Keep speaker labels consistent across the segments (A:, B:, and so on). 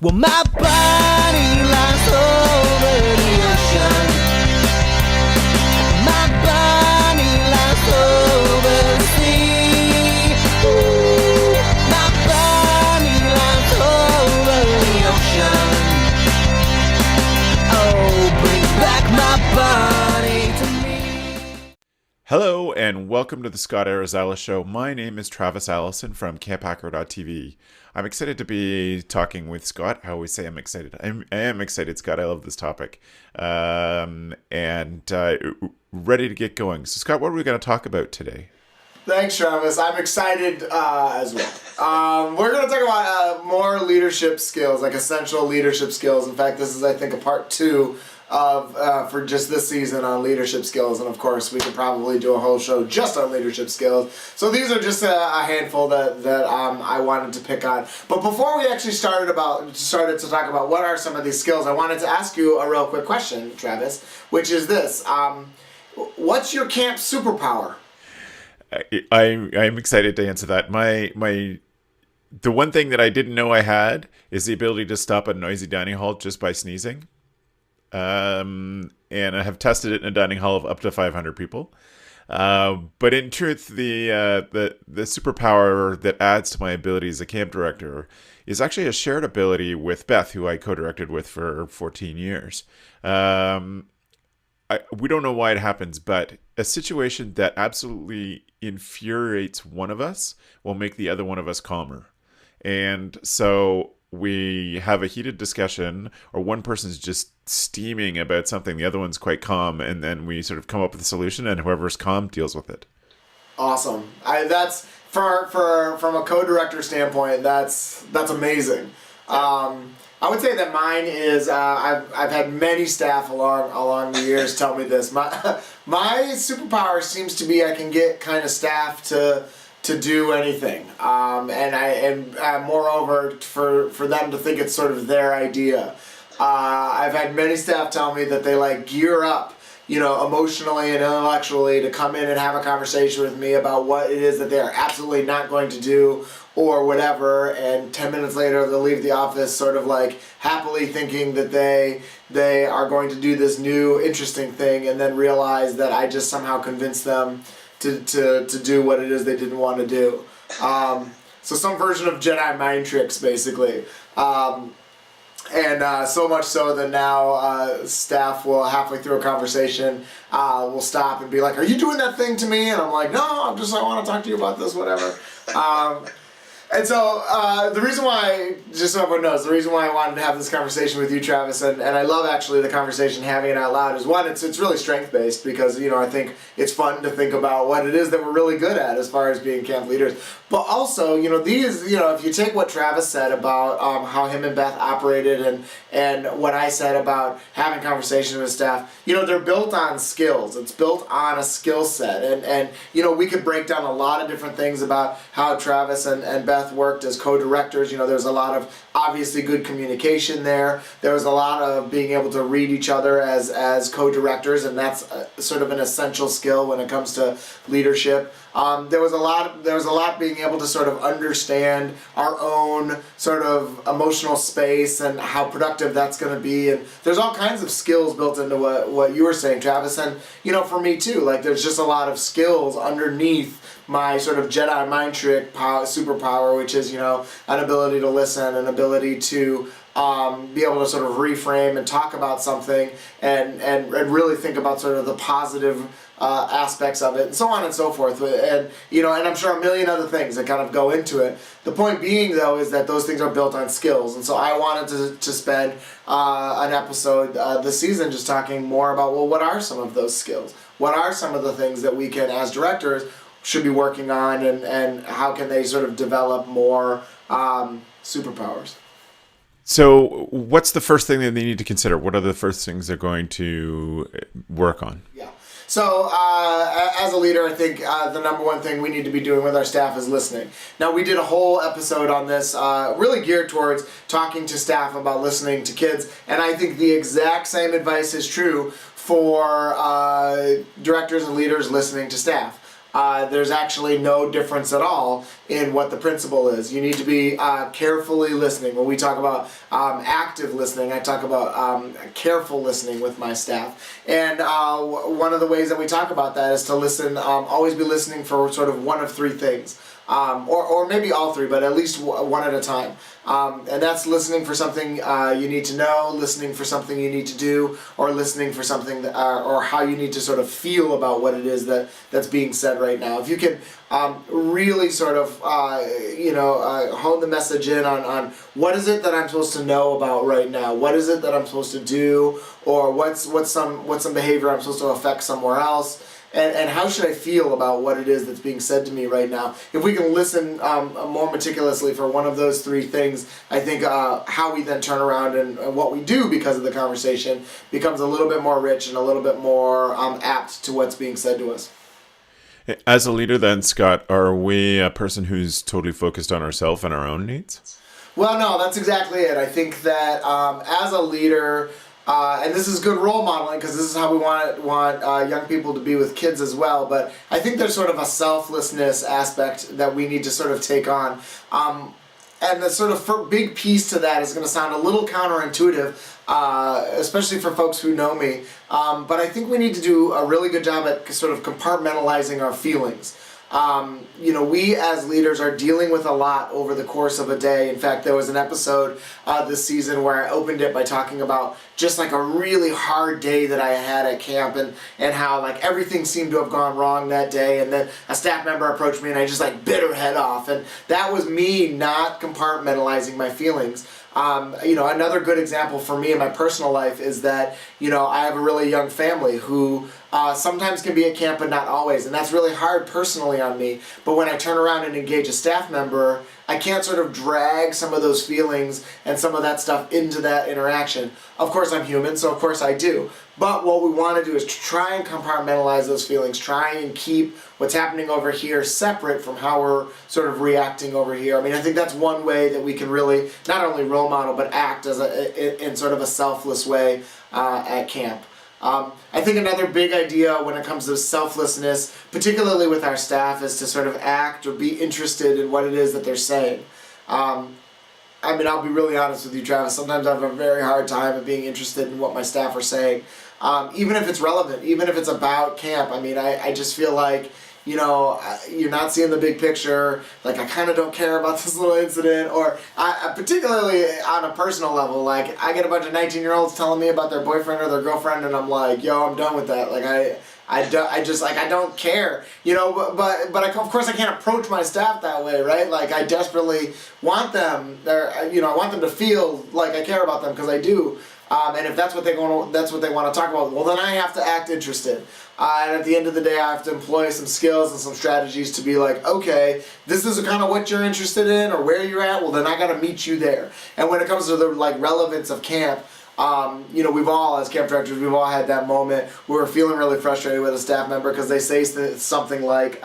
A: Well, my body lies over the ocean. My body lies over the sea. Ooh, my body lies over the ocean. Oh, bring back my body to me.
B: Hello and welcome to the Scott Arizala Show. My name is Travis Allison from camphacker.tv. I'm excited to be talking with Scott. I always say I'm excited. I am excited, Scott. I love this topic. And ready to get going. So, Scott, what are we going to talk about today?
C: Thanks, Travis. I'm excited as well. We're going to talk about more leadership skills, like essential leadership skills. In fact, this is, I think, a part 2 of for just this season on leadership skills. And of course, we could probably do a whole show just on leadership skills. So these are just a handful that I wanted to pick on. But before we actually started to talk about what are some of these skills, I wanted to ask you a real quick question, Travis, which is this: what's your camp superpower?
B: I'm excited to answer that. The one thing that I didn't know I had is the ability to stop a noisy dining hall just by sneezing. And I have tested it in a dining hall of up to 500 people. But in truth, the superpower that adds to my ability as a camp director is actually a shared ability with Beth, who I co-directed with for 14 years. We don't know why it happens, but a situation that absolutely infuriates one of us will make the other one of us calmer. And so we have a heated discussion, or one person's just steaming about something, the other one's quite calm, and then we sort of come up with a solution, and whoever's calm deals with it.
C: Awesome. That's from a co-director standpoint, that's amazing. I would say that mine is I've had many staff along the years tell me this. My superpower seems to be I can get kind of staff to do anything, and moreover for them to think it's sort of their idea. I've had many staff tell me that they gear up, emotionally and intellectually to come in and have a conversation with me about what it is that they are absolutely not going to do or whatever, and 10 minutes later they'll leave the office sort of happily thinking that they are going to do this new interesting thing, and then realize that I just somehow convinced them to do what it is they didn't want to do. So some version of Jedi mind tricks, basically. And so much so that now staff will halfway through a conversation will stop and be like, "Are you doing that thing to me?" And I'm like, "No, I want to talk to you about this, whatever." And so the reason why, just so everyone knows, the reason why I wanted to have this conversation with you, Travis, and I love actually the conversation having it out loud, is one, it's really strength-based, because, I think it's fun to think about what it is that we're really good at as far as being camp leaders. But also, if you take what Travis said about how him and Beth operated and what I said about having conversations with staff, they're built on skills. It's built on a skill set. And we could break down a lot of different things about how Travis and Beth worked as co-directors. There's a lot of obviously good communication there. There was a lot of being able to read each other as co-directors, and that's sort of an essential skill when it comes to leadership. There was a lot being able to sort of understand our own sort of emotional space and how productive that's going to be. And there's all kinds of skills built into what you were saying, Travis. And, for me too, there's just a lot of skills underneath my sort of Jedi mind trick superpower, which is, an ability to listen, an ability to be able to sort of reframe and talk about something and really think about sort of the positive aspects of it, and so on and so forth, and I'm sure a million other things that kind of go into it. The point being, though, is that those things are built on skills, and so I wanted to spend an episode this season just talking more about, well, what are some of those skills? What are some of the things that we can, as directors, should be working on, and how can they sort of develop more superpowers?
B: So what's the first thing that they need to consider? What are the first things they're going to work on?
C: Yeah. So as a leader, I think the number one thing we need to be doing with our staff is listening. Now, we did a whole episode on this really geared towards talking to staff about listening to kids, and I think the exact same advice is true for directors and leaders listening to staff. there's actually no difference at all in what the principle is. You need to be carefully listening. When we talk about active listening, I talk about careful listening with my staff. And one of the ways that we talk about that is to listen, always be listening for sort of one of three things. Or maybe all three, but at least one at a time. And that's listening for something you need to know, listening for something you need to do, or listening for something that, or how you need to sort of feel about what it is that's being said right now. If you can really sort of hone the message in on what is it that I'm supposed to know about right now, what is it that I'm supposed to do, or what's some behavior I'm supposed to affect somewhere else. And how should I feel about what it is that's being said to me right now? If we can listen more meticulously for one of those three things, I think how we then turn around and what we do because of the conversation becomes a little bit more rich and a little bit more apt to what's being said to us.
B: As a leader then, Scott, are we a person who's totally focused on ourselves and our own needs?
C: Well, no, that's exactly it. I think that as a leader... and this is good role modeling because this is how we want young people to be with kids as well. But I think there's sort of a selflessness aspect that we need to sort of take on. And the sort of big piece to that is going to sound a little counterintuitive, especially for folks who know me. But I think we need to do a really good job at sort of compartmentalizing our feelings. We as leaders are dealing with a lot over the course of a day. In fact, there was an episode this season where I opened it by talking about just like a really hard day that I had at camp and how like everything seemed to have gone wrong that day. And then a staff member approached me and I just like bit her head off. And that was me not compartmentalizing my feelings. Another good example for me in my personal life is that, I have a really young family who sometimes can be at camp but not always. And that's really hard personally on me. But when I turn around and engage a staff member, I can't sort of drag some of those feelings and some of that stuff into that interaction. Of course I'm human, so of course I do. But what we want to do is try and compartmentalize those feelings, try and keep what's happening over here separate from how we're sort of reacting over here. I mean, I think that's one way that we can really not only role model, but act in sort of a selfless way at camp. I think another big idea when it comes to selflessness, particularly with our staff, is to sort of act or be interested in what it is that they're saying. I'll be really honest with you, Travis. Sometimes I have a very hard time at being interested in what my staff are saying, even if it's relevant, even if it's about camp. I just feel like, you're not seeing the big picture. Like, I kind of don't care about this little incident. Or particularly on a personal level, like, I get a bunch of 19-year-olds telling me about their boyfriend or their girlfriend, and I'm like, yo, I'm done with that. Like, I don't care, but of course I can't approach my staff that way, right? Like, I desperately want them, I want them to feel like I care about them, because I do. And if that's what they want to talk about, well, then I have to act interested. And at the end of the day, I have to employ some skills and some strategies to be like, okay, this is kind of what you're interested in or where you're at. Well, then I got to meet you there. And when it comes to the relevance of camp, we've all, as camp directors, we've all had that moment where we're feeling really frustrated with a staff member because they say something like,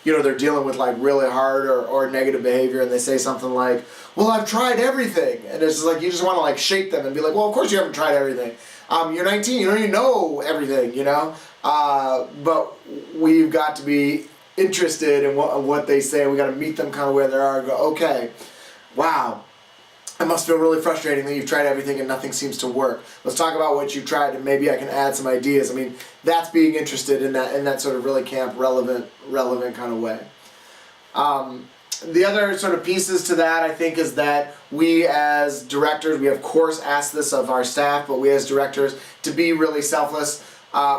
C: they're dealing with like really hard or negative behavior, and they say something like, well, I've tried everything. And it's just like, you just want to like shake them and be like, well, of course you haven't tried everything. You're 19, you don't even know everything, but we've got to be interested in what they say. We got to meet them kind of where they are and go, okay, wow. It must feel really frustrating that you've tried everything and nothing seems to work. Let's talk about what you've tried and maybe I can add some ideas. That's being interested in that sort of really camp relevant kind of way. The other sort of pieces to that, I think, is that we as directors, we of course ask this of our staff, but we as directors, to be really selfless,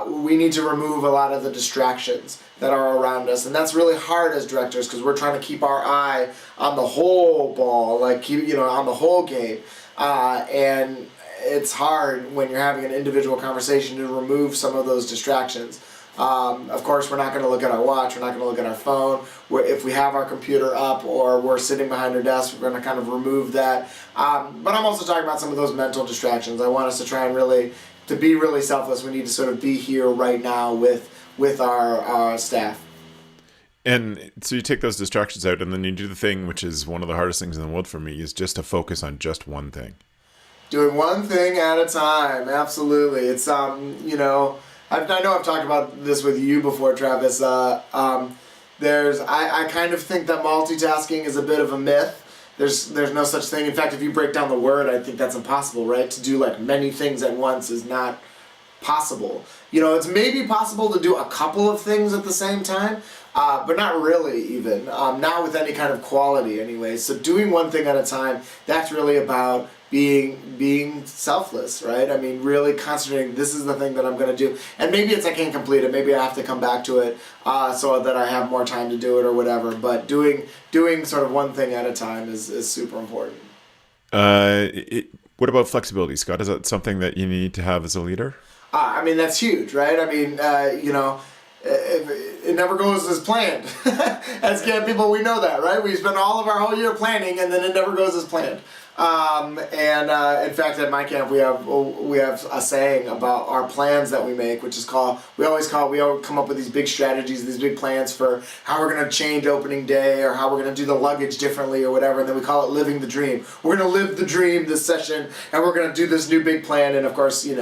C: we need to remove a lot of the distractions that are around us. And that's really hard as directors because we're trying to keep our eye on the whole ball, on the whole game. And it's hard when you're having an individual conversation to remove some of those distractions. Of course, we're not going to look at our watch, we're not going to look at our phone. If we have our computer up or we're sitting behind our desk, we're going to kind of remove that. But I'm also talking about some of those mental distractions. I want us to try and to be really selfless. We need to sort of be here right now with our staff.
B: And so you take those distractions out and then you do the thing, which is one of the hardest things in the world for me, is just to focus on just one thing.
C: Doing one thing at a time. Absolutely. It's, I know I've talked about this with you before, Travis. I kind of think that multitasking is a bit of a myth. There's no such thing. In fact, if you break down the word, I think that's impossible, right? To do like many things at once is not possible. You know, it's maybe possible to do a couple of things at the same time, but not really even. Not with any kind of quality anyway. So doing one thing at a time, that's really about being selfless, right? I mean, really concentrating, this is the thing that I'm going to do. And maybe it's I can't complete it. Maybe I have to come back to it so that I have more time to do it or whatever. But doing sort of one thing at a time is super important.
B: What about flexibility, Scott? Is that something that you need to have as a leader?
C: I mean, that's huge, right? I mean, it never goes as planned. As camp people, we know that, right? We spend all of our whole year planning, and then it never goes as planned. In fact, at my camp, we have a saying about our plans that we make, which is we always come up with these big strategies, these big plans for how we're going to change opening day or how we're going to do the luggage differently or whatever, and then we call it living the dream. We're going to live the dream this session, and we're going to do this new big plan, and of course, it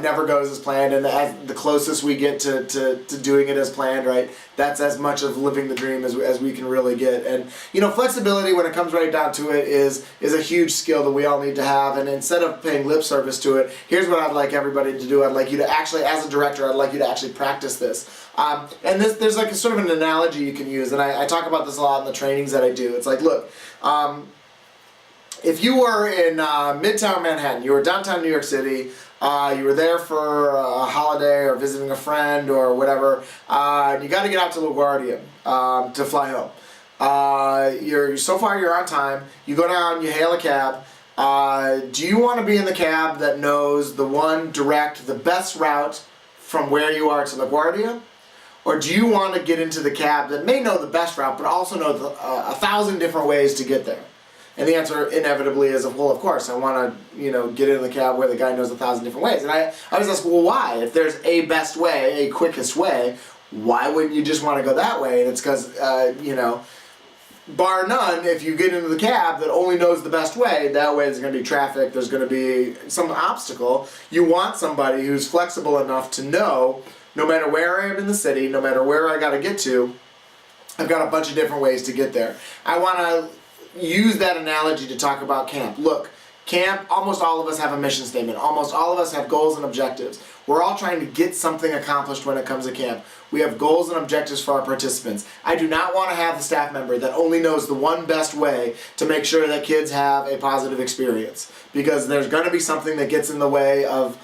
C: never goes as planned, and as the closest we get to doing it as planned, right, that's as much of living the dream as we can really get. And flexibility, when it comes right down to it, is a huge skill that we all need to have. And instead of paying lip service to it, here's what I'd like everybody to do. I'd like you to actually, as a director, I'd like you to actually practice this. And there's like a sort of an analogy you can use, and I talk about this a lot in the trainings that I do. It's like, look, if you were in Midtown Manhattan, you were downtown New York City, you were there for a holiday or visiting a friend or whatever, and you got to get out to LaGuardia to fly home. So far you're on time. You go down, you hail a cab. Do you want to be in the cab that knows the best route from where you are to LaGuardia? Or do you want to get into the cab that may know the best route but also know 1,000 different ways to get there? And the answer inevitably is, well, of course, I want to, get in the cab where the guy knows 1,000 different ways. And I always ask, well, why? If there's a best way, a quickest way, why wouldn't you just want to go that way? And it's because, bar none, if you get into the cab that only knows the best way, that way there's going to be traffic, there's going to be some obstacle. You want somebody who's flexible enough to know, no matter where I am in the city, no matter where I got to get to, I've got a bunch of different ways to get there. I want to use that analogy to talk about camp. Look, camp, almost all of us have a mission statement. Almost all of us have goals and objectives. We're all trying to get something accomplished when it comes to camp. We have goals and objectives for our participants. I do not want to have the staff member that only knows the one best way to make sure that kids have a positive experience, because there's going to be something that gets in the way of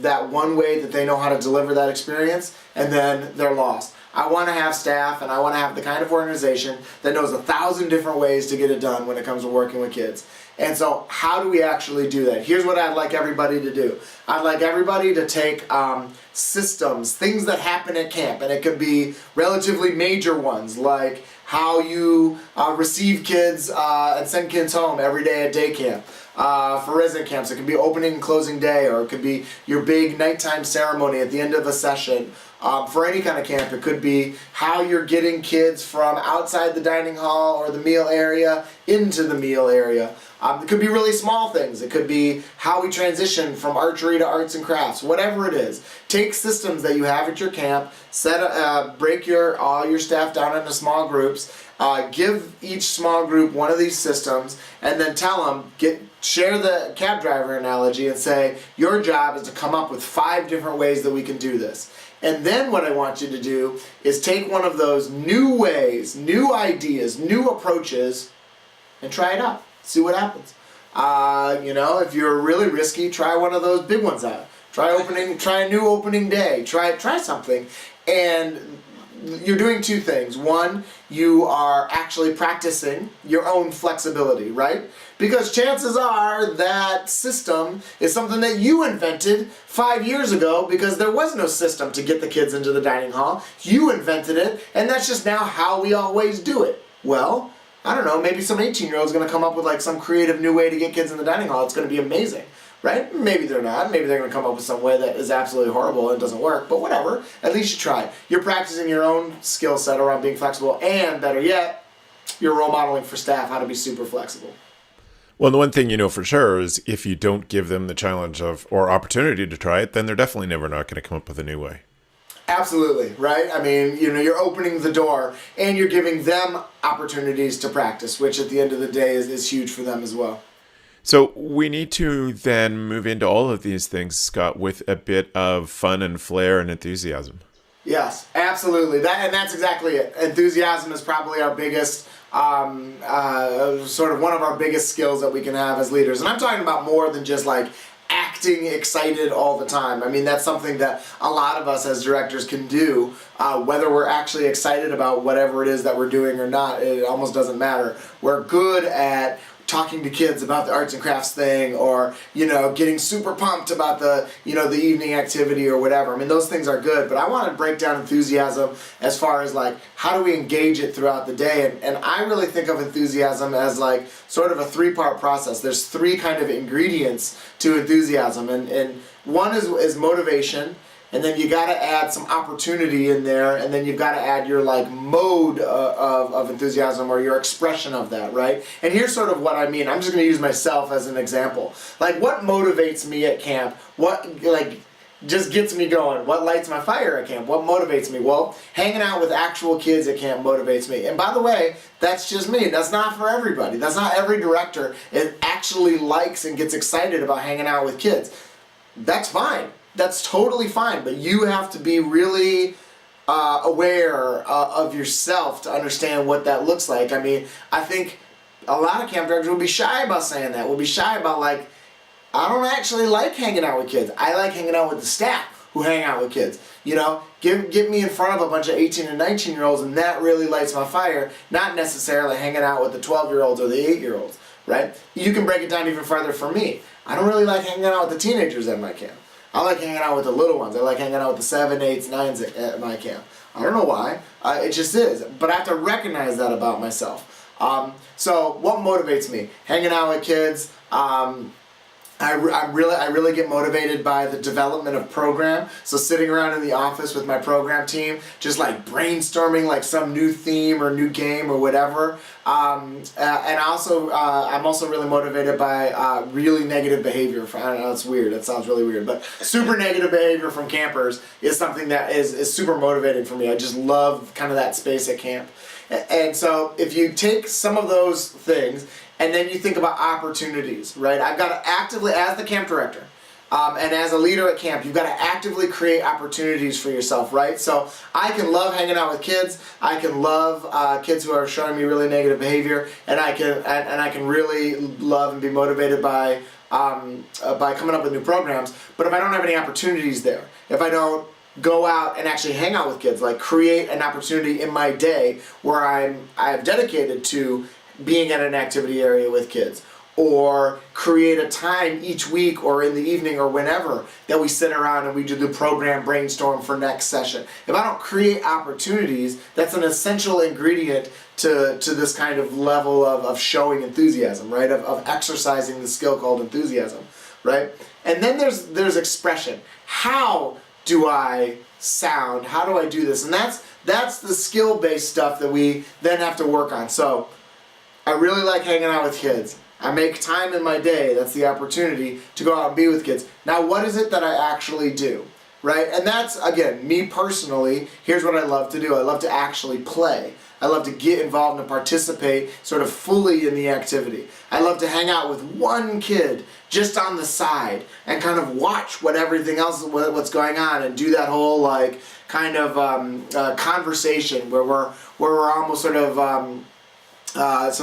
C: that one way that they know how to deliver that experience, and then they're lost. I want to have staff, and I want to have the kind of organization that knows 1,000 different ways to get it done when it comes to working with kids. And so how do we actually do that? Here's what I'd like everybody to do. I'd like everybody to take systems, things that happen at camp, and it could be relatively major ones, like how you receive kids and send kids home every day at day camp. For resident camps, it could be opening and closing day, or it could be your big nighttime ceremony at the end of a session. For any kind of camp, it could be how you're getting kids from outside the dining hall or the meal area into the meal area. It could be really small things. It could be how we transition from archery to arts and crafts, whatever it is. Take systems that you have at your camp, break all your staff down into small groups, give each small group one of these systems, and then tell them, share the cab driver analogy and say, your job is to come up with 5 different ways that we can do this. And then what I want you to do is take one of those new ways, new ideas, new approaches, and try it out. See what happens. If you're really risky, try one of those big ones out. Try a new opening day. Try something. And you're doing 2 things. One, you are actually practicing your own flexibility, right? Because chances are that system is something that you invented 5 years ago, because there was no system to get the kids into the dining hall. You invented it, and that's just now how we always do it. Well, I don't know, maybe some 18-year-old is going to come up with like some creative new way to get kids in the dining hall. It's going to be amazing, right? Maybe they're not. Maybe they're going to come up with some way that is absolutely horrible and doesn't work, but whatever. At least you tried. You're practicing your own skill set around being flexible, and better yet, you're role modeling for staff how to be super flexible.
B: Well, the one thing you know for sure is if you don't give them the challenge or opportunity to try it, then they're definitely never not going to come up with a new way.
C: Absolutely, right? I mean, you're opening the door and you're giving them opportunities to practice, which at the end of the day is huge for them as well.
B: So we need to then move into all of these things, Scott, with a bit of fun and flair and enthusiasm.
C: Yes, absolutely. That's exactly it. Enthusiasm is probably our biggest, sort of one of our biggest skills that we can have as leaders. And I'm talking about more than just like acting excited all the time. I mean, that's something that a lot of us as directors can do, whether we're actually excited about whatever it is that we're doing or not. It almost doesn't matter. We're good at talking to kids about the arts and crafts thing, or getting super pumped about the the evening activity or whatever. I mean, those things are good, but I want to break down enthusiasm as far as like how do we engage it throughout the day. And I really think of enthusiasm as like sort of a three-part process. There's three kind of ingredients to enthusiasm, and one is motivation. And then you got to add some opportunity in there, and then you've got to add your like mode of enthusiasm, or your expression of that, right? And here's sort of what I mean. I'm just going to use myself as an example. Like, what motivates me at camp? What like just gets me going? What lights my fire at camp? What motivates me? Well, hanging out with actual kids at camp motivates me. And by the way, that's just me. That's not for everybody. That's not every director that actually likes and gets excited about hanging out with kids. That's fine. That's totally fine, but you have to be really aware of yourself to understand what that looks like. I mean, I think a lot of camp directors will be shy about saying that. Will be shy about like, I don't actually like hanging out with kids. I like hanging out with the staff who hang out with kids. Get me in front of a bunch of 18 and 19-year-olds, and that really lights my fire, not necessarily hanging out with the 12-year-olds or the 8-year-olds, right? You can break it down even further for me. I don't really like hanging out with the teenagers at my camp. I like hanging out with the little ones. I like hanging out with the 7s, 8s, 9s at my camp. I don't know why. It just is. But I have to recognize that about myself. So what motivates me? Hanging out with kids. I really get motivated by the development of program. So sitting around in the office with my program team, just like brainstorming like some new theme or new game or whatever. And also, I'm also really motivated by really negative behavior. I don't know, it's weird. It sounds really weird, but super negative behavior from campers is something that is super motivating for me. I just love kind of that space at camp. And so if you take some of those things and then you think about opportunities, right? I've got to actively, as the camp director, and as a leader at camp, you've got to actively create opportunities for yourself, right? So I can love hanging out with kids. I can love kids who are showing me really negative behavior, and I can really love and be motivated by coming up with new programs. But if I don't have any opportunities there, if I don't go out and actually hang out with kids, like create an opportunity in my day where I've dedicated to being at an activity area with kids, or create a time each week or in the evening or whenever that we sit around and we do the program brainstorm for next session. If I don't create opportunities, that's an essential ingredient to this kind of level of showing enthusiasm, right? Of exercising the skill called enthusiasm, right? And then there's expression. How do I sound? How do I do this? And that's the skill-based stuff that we then have to work on. So I really like hanging out with kids. I make time in my day, that's the opportunity to go out and be with kids. Now, what is it that I actually do, right? And that's, again, me personally, here's what I love to do. I love to actually play. I love to get involved and participate sort of fully in the activity. I love to hang out with one kid just on the side and kind of watch everything else, what's going on, and do that whole like kind of conversation where we're almost sort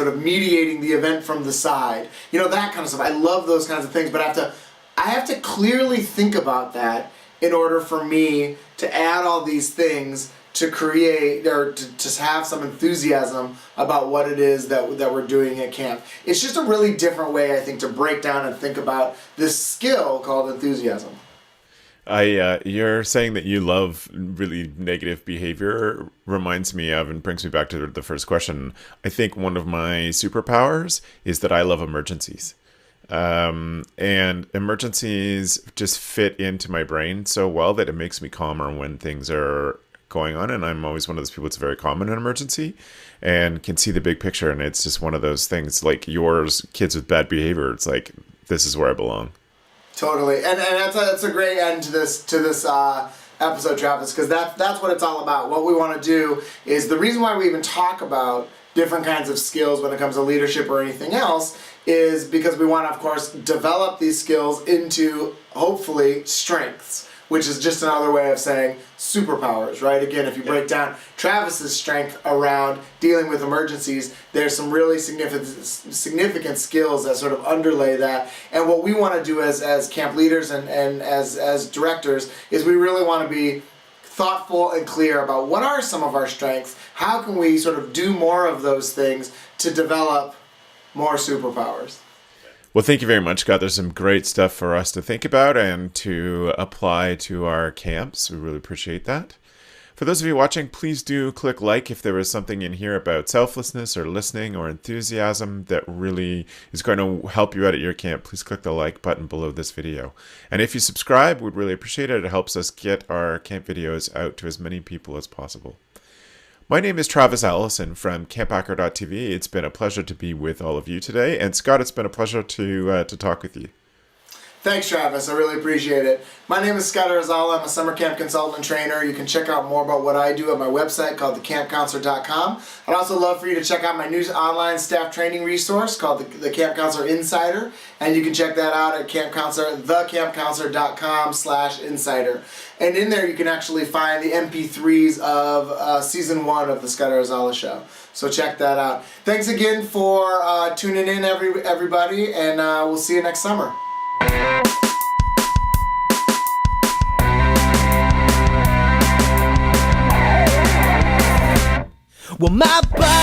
C: of mediating the event from the side. That kind of stuff. I love those kinds of things, but I have to clearly think about that in order for me to add all these things to create or to have some enthusiasm about what it is that we're doing at camp. It's just a really different way, I think, to break down and think about this skill called enthusiasm.
B: You're saying that you love really negative behavior reminds me of and brings me back to the first question. I think one of my superpowers is that I love emergencies. And emergencies just fit into my brain so well that it makes me calmer when things are going on. And I'm always one of those people that's very calm in an emergency and can see the big picture. And it's just one of those things like yours, kids with bad behavior. It's like, this is where I belong.
C: Totally, and that's a great end to this episode, Travis, because that's what it's all about. What we want to do is the reason why we even talk about different kinds of skills when it comes to leadership or anything else is because we want to, of course, develop these skills into, hopefully, strengths, which is just another way of saying superpowers, right? Again, if you break down Travis's strength around dealing with emergencies, there's some really significant skills that sort of underlay that. And what we want to do as camp leaders and as directors is we really want to be thoughtful and clear about what are some of our strengths, how can we sort of do more of those things to develop more superpowers.
B: Well, thank you very much, Scott. There's some great stuff for us to think about and to apply to our camps. We really appreciate that. For those of you watching, please do click like if there was something in here about selflessness or listening or enthusiasm that really is going to help you out at your camp. Please click the like button below this video. And if you subscribe, we'd really appreciate it. It helps us get our camp videos out to as many people as possible. My name is Travis Allison from camphacker.tv. It's been a pleasure to be with all of you today. And Scott, it's been a pleasure to talk with you.
C: Thanks, Travis. I really appreciate it. My name is Scott Arizala. I'm a summer camp consultant and trainer. You can check out more about what I do at my website called thecampcounselor.com. I'd also love for you to check out my new online staff training resource called the Camp Counselor Insider. And you can check that out at thecampcounselor.com/insider. And in there you can actually find the MP3s of Season 1 of the Scott Arizala Show. So check that out. Thanks again for tuning in, everybody, and we'll see you next summer.
A: Well, my body